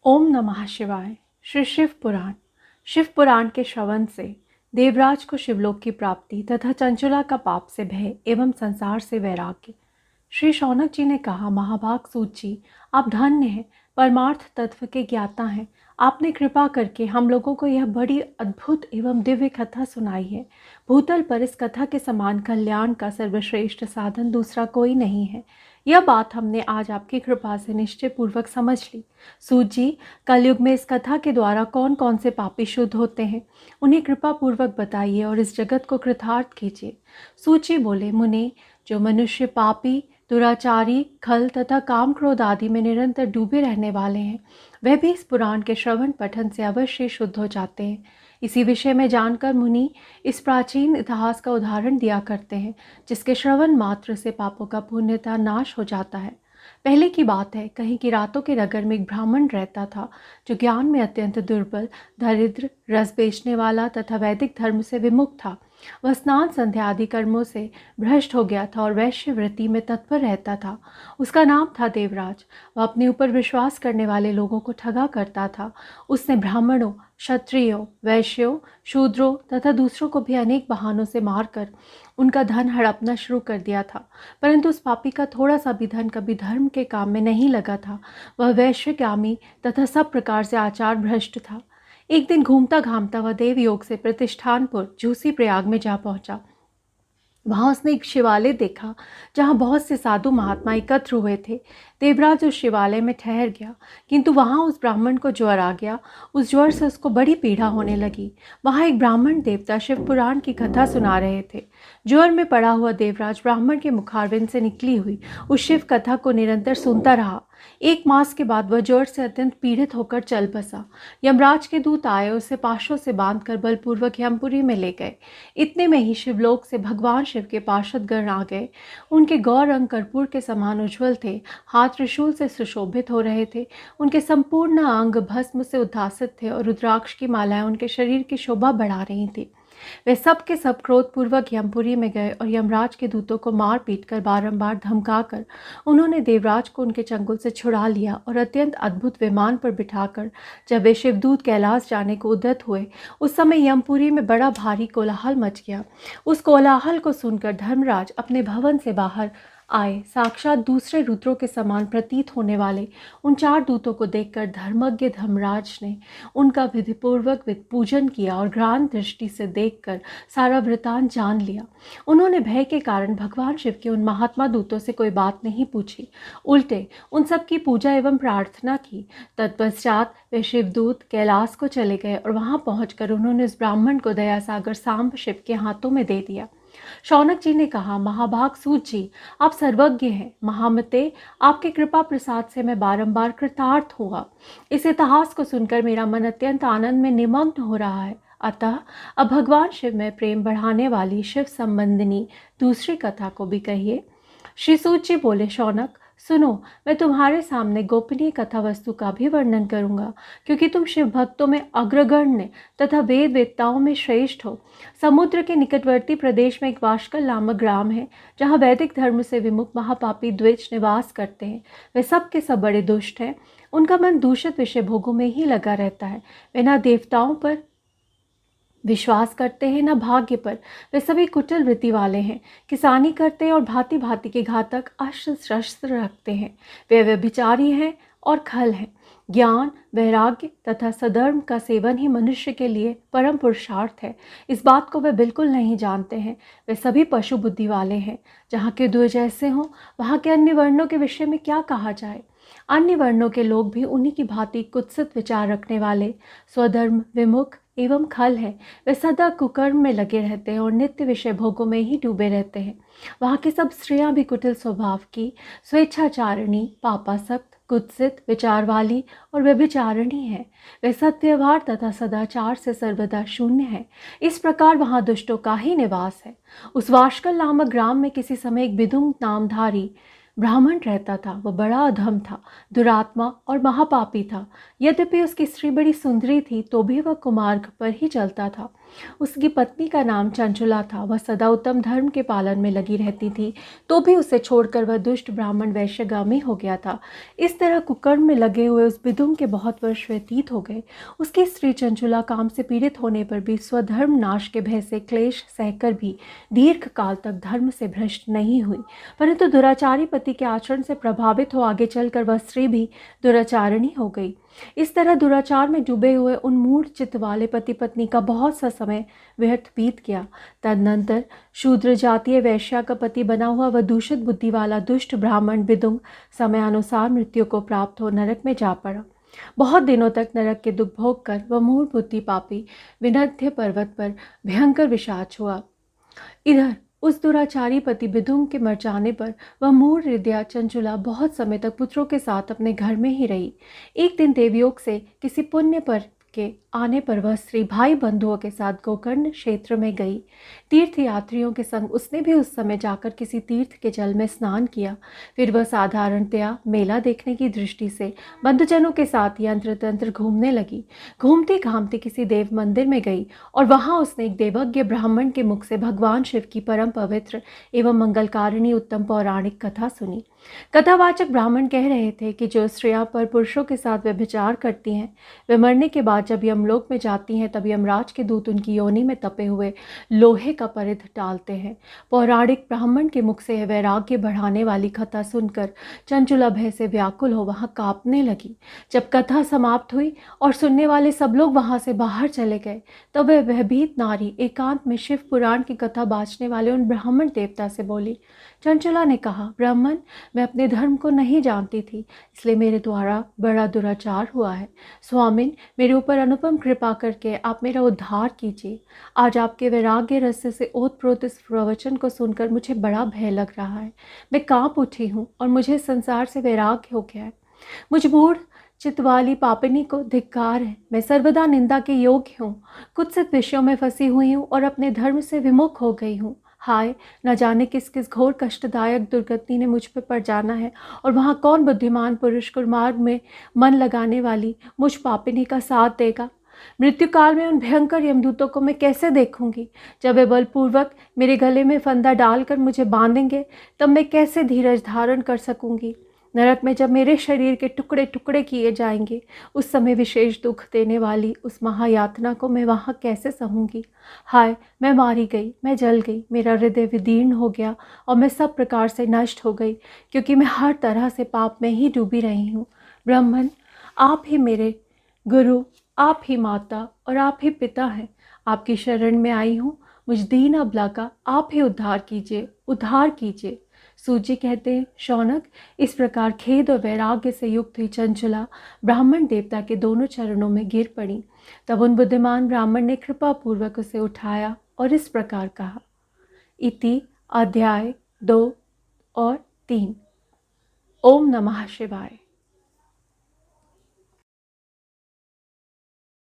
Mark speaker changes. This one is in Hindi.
Speaker 1: ओम नमः शिवाय। श्री शिव पुराण। शिव पुराण के श्रवण से देवराज को शिवलोक की प्राप्ति तथा चंचुला का पाप से भय एवं संसार से वैराग्य। श्री शौनक जी ने कहा, महाभाग सूत जी, आप धन्य हैं, परमार्थ तत्व के ज्ञाता हैं। आपने कृपा करके हम लोगों को यह बड़ी अद्भुत एवं दिव्य कथा सुनाई है। भूतल पर इस कथा के समान कल्याण का सर्वश्रेष्ठ साधन दूसरा कोई नहीं है। यह बात हमने आज आपकी कृपा से निश्चय पूर्वक समझ ली। सूत जी, कलयुग में इस कथा के द्वारा कौन कौन से पापी शुद्ध होते हैं, उन्हें कृपा पूर्वक बताइए और इस जगत को कृतार्थ कीजिए। सूत जी बोले, मुने, जो मनुष्य पापी, दुराचारी, खल तथा काम क्रोध आदि में निरंतर डूबे रहने वाले हैं, वह भी इस पुराण के श्रवण पठन से अवश्य शुद्ध हो जाते हैं। इसी विषय में जानकर मुनि इस प्राचीन इतिहास का उदाहरण दिया करते हैं, जिसके श्रवण मात्र से पापों का पूर्णतः नाश हो जाता है। पहले की बात है, कहीं की रातों के नगर में एक ब्राह्मण रहता था, जो ज्ञान में अत्यंत दुर्बल, दरिद्र, रस बेचने वाला तथा वैदिक धर्म से विमुख था। वह स्नान संध्या आदि कर्मों से भ्रष्ट हो गया था और वैश्य वृत्ति में तत्पर रहता था। उसका नाम था देवराज। वह अपने ऊपर विश्वास करने वाले लोगों को ठगा करता था। उसने ब्राह्मणों, क्षत्रियों, वैश्यों, शूद्रों तथा दूसरों को भी अनेक बहानों से मारकर उनका धन हड़पना शुरू कर दिया था। परंतु उस पापी का थोड़ा सा भी धन कभी धर्म के काम में नहीं लगा था। वह वैश्यकामी तथा सब प्रकार से आचार भ्रष्ट था। एक दिन घूमता घामता वह देव योग से प्रतिष्ठानपुर झूसी प्रयाग में जा पहुंचा। वहां उसने एक शिवालय देखा, जहां बहुत से साधु महात्मा एकत्र हुए थे। देवराज उस शिवालय में ठहर गया, किंतु वहां उस ब्राह्मण को ज्वर आ गया। उस ज्वर से उसको बड़ी पीड़ा होने लगी। वहां एक ब्राह्मण देवता शिव पुराण की कथा सुना रहे थे। ज्वर में पड़ा हुआ देवराज ब्राह्मण के मुखारविंद से निकली हुई उस शिव कथा को निरंतर सुनता रहा। 1 मास के बाद वह ज्वर से अत्यंत पीड़ित होकर चल बसा। यमराज के दूत आए, उसे पाशों से बांधकर बलपूर्वक यमपुरी में ले गए। इतने में ही शिवलोक से भगवान शिव के पार्षदगण आ गए। उनके गौर रंग कर्पूर के समान उज्ज्वल थे, हाथ त्रिशूल से सुशोभित हो रहे थे। उनके संपूर्ण अंग भस्म से उद्भासित थे और रुद्राक्ष की मालाएं उनके शरीर की शोभा बढ़ा रही थी। वे सब के सब क्रोधपूर्वक यमपुरी में गए और यमराज के दूतों को मार पीट कर बारंबार धमकाकर उन्होंने देवराज को उनके चंगुल से छुड़ा लिया और अत्यंत अद्भुत विमान पर बिठाकर जब वे शिवदूत कैलाश जाने को उद्यत हुए, उस समय यमपुरी में बड़ा भारी कोलाहल मच गया। उस कोलाहल को सुनकर धर्मराज अपने भवन से बाहर आए। साक्षात दूसरे रुद्रों के समान प्रतीत होने वाले उन 4 दूतों को देखकर धर्मज्ञ धर्मराज ने उनका विधिपूर्वक पूजन किया और ज्ञान दृष्टि से देखकर सारा वृतांत जान लिया। उन्होंने भय के कारण भगवान शिव के उन महात्मा दूतों से कोई बात नहीं पूछी, उल्टे उन सब की पूजा एवं प्रार्थना की। तत्पश्चात वे शिवदूत कैलाश को चले गए और वहां पहुंचकर उन्होंने उस ब्राह्मण को दयासागर सांब शिव के हाथों में दे दिया। शौनक जी ने कहा, महाभाग सूत जी, आप सर्वज्ञ हैं। महामते, आपके कृपा प्रसाद से मैं बारंबार कृतार्थ हुआ। इस इतिहास को सुनकर मेरा मन अत्यंत आनंद में निमग्न हो रहा है। अतः अब भगवान शिव में प्रेम बढ़ाने वाली शिव संबंधिनी दूसरी कथा को भी कहिए। श्री सूत जी बोले, शौनक सुनो, मैं तुम्हारे सामने गोपनीय कथा वस्तु का भी वर्णन करूंगा, क्योंकि तुम शिव भक्तों में अग्रगण्य तथा वेद वेत्ताओं में श्रेष्ठ हो। समुद्र के निकटवर्ती प्रदेश में एक वाशकल नामक ग्राम है, जहाँ वैदिक धर्म से विमुख महापापी द्विज निवास करते हैं। वे सब के सब बड़े दुष्ट हैं। उनका मन दूषित विषय भोगों में ही लगा रहता है। वे न देवताओं पर विश्वास करते हैं, न भाग्य पर। वे सभी कुटिल वृत्ति वाले हैं, किसानी करते हैं और भांति भांति के घातक अस्त्र शस्त्र रखते हैं। वे व्यभिचारी हैं और खल हैं। ज्ञान, वैराग्य तथा सधर्म का सेवन ही मनुष्य के लिए परम पुरुषार्थ है। इस बात को वे बिल्कुल नहीं जानते हैं। वे सभी पशु बुद्धि वाले हैं। जहाँ के 2 जैसे हों, वहाँ के अन्य वर्णों के विषय में क्या कहा जाए। अन्य वर्णों के लोग भी उन्हीं की भांति कुत्सित विचार रखने वाले, स्वधर्म विमुख एवं खल है। वे सदा कुकर्म में लगे रहते हैं और नित्य विषय भोगों में ही डूबे रहते हैं। वहाँ की सब स्त्रियां भी कुटिल स्वभाव की, स्वेच्छाचारिणी, पापासक्त, कुत्सित विचार वाली और व्यभिचारिणी है। वे सत्यव्यवहार तथा सदाचार से सर्वदा शून्य है। इस प्रकार वहाँ दुष्टों का ही निवास है। उस वाशकल नामक ग्राम में किसी समय एक विदुम नामधारी ब्राह्मण रहता था। वह बड़ा अधम था, दुरात्मा और महापापी था। यद्यपि उसकी स्त्री बड़ी सुंदरी थी, तो भी वह कुमार्ग पर ही चलता था। उसकी पत्नी का नाम चंचुला था। वह सदा उत्तम धर्म के पालन में लगी रहती थी, तो भी उसे छोड़कर वह दुष्ट ब्राह्मण वैश्यगामी हो गया था। इस तरह कुकर्म में लगे हुए उस विदुम के बहुत वर्ष व्यतीत हो गए। उसकी स्त्री चंचुला काम से पीड़ित होने पर भी स्वधर्म नाश के भय से क्लेश सहकर भी दीर्घ काल तक धर्म से भ्रष्ट नहीं हुई, परंतु दुराचारी पति के आचरण से प्रभावित हो आगे चलकर वह स्त्री भी दुराचारिणी हो गई। इस तरह दुराचार में डूबे हुए उन मूढ़ चित्त वाले पति पत्नी का बहुत सा समय व्यर्थ बीत गया। तदनंतर शूद्र जातीय वैश्या का पति बना हुआ वह दूषित बुद्धि वाला दुष्ट ब्राह्मण विदुम समयानुसार मृत्यु को प्राप्त हो नरक में जा पड़ा। बहुत दिनों तक नरक के दुख भोग कर वह मूढ़ बुद्धि पापी विनध्य पर्वत पर भयंकर विषाच हुआ। इधर उस दुराचारी पति विदुम के मर जाने पर वह मूढ़ हृदया चंचुला बहुत समय तक पुत्रों के साथ अपने घर में ही रही। एक दिन देवयोग से किसी पुण्य पर के आने पर वह स्त्री भाई बंधुओं के साथ गोकर्ण क्षेत्र में गई। तीर्थ यात्रियों के संग उसने भी उस समय जाकर किसी तीर्थ के जल में स्नान किया। फिर वह साधारणतया मेला देखने की दृष्टि से बंधुजनों के साथ यंत्र तंत्र घूमने लगी। घूमती घामती किसी देव मंदिर में गई और वहां उसने एक देवज्ञ ब्राह्मण के मुख से भगवान शिव की परम पवित्र एवं मंगलकारिणी उत्तम पौराणिक कथा सुनी। कथावाचक ब्राह्मण कह रहे थे कि जो स्त्रियां पर पुरुषों के साथ व्यभिचार करती हैं, वे मरने के बाद जब यमलोक में जाती हैं तब यमराज के दूत उनकी योनि में तपे हुए लोहे का परिध डालते हैं। पौराणिक ब्राह्मण के मुख से वैराग्य बढ़ाने वाली कथा सुनकर चंचुला भय से व्याकुल हो वहां कांपने लगी। जब कथा समाप्त हुई और सुनने वाले सब लोग वहां से बाहर चले गए, तब वह भयभीत नारी एकांत में शिव पुराण की कथा बाँचने वाले उन ब्राह्मण देवता से बोली। चंचुला ने कहा, ब्राह्मण, मैं अपने धर्म को नहीं जानती थी, इसलिए मेरे द्वारा बड़ा दुराचार हुआ है। स्वामिन, मेरे ऊपर अनुपम कृपा करके आप मेरा उद्धार कीजिए। आज आपके वैराग्य रस से ओतप्रोत इस प्रवचन को सुनकर मुझे बड़ा भय लग रहा है। मैं कांप उठी हूँ और मुझे संसार से वैराग्य हो गया है। मुझ मूढ़ चित्त वाली पापिनी को धिक्कार है। मैं सर्वदा निंदा के योग्य हूँ, कुत्सित विषयों में फंसी हुई हूँ और अपने धर्म से विमुख हो गई हूँ। हाय, न जाने किस किस घोर कष्टदायक दुर्गति ने मुझ पर पड़ जाना है और वहाँ कौन बुद्धिमान पुरुष कुमार्ग में मन लगाने वाली मुझ पापिनी का साथ देगा। मृत्यु काल में उन भयंकर यमदूतों को मैं कैसे देखूंगी। जब वे बलपूर्वक मेरे गले में फंदा डालकर मुझे बांधेंगे, तब मैं कैसे धीरज धारण कर सकूंगी। नरक में जब मेरे शरीर के टुकड़े टुकड़े किए जाएंगे, उस समय विशेष दुख देने वाली उस महायातना को मैं वहाँ कैसे सहूँगी। हाय, मैं मारी गई, मैं जल गई, मेरा हृदय विदीर्ण हो गया और मैं सब प्रकार से नष्ट हो गई, क्योंकि मैं हर तरह से पाप में ही डूबी रही हूँ। ब्राह्मण, आप ही मेरे गुरु, आप ही माता और आप ही पिता हैं। आपकी शरण में आई हूँ। मुझ दीन अबला का आप ही उद्धार कीजिए, उद्धार कीजिए। सूजी कहते हैं, शौनक, इस प्रकार खेद और वैराग्य से युक्त हुई चंचुला ब्राह्मण देवता के दोनों चरणों में गिर पड़ी। तब उन बुद्धिमान ब्राह्मण ने कृपा पूर्वक उसे उठाया और इस प्रकार कहा। इति अध्याय 2 और 3। ओम नमः शिवाय।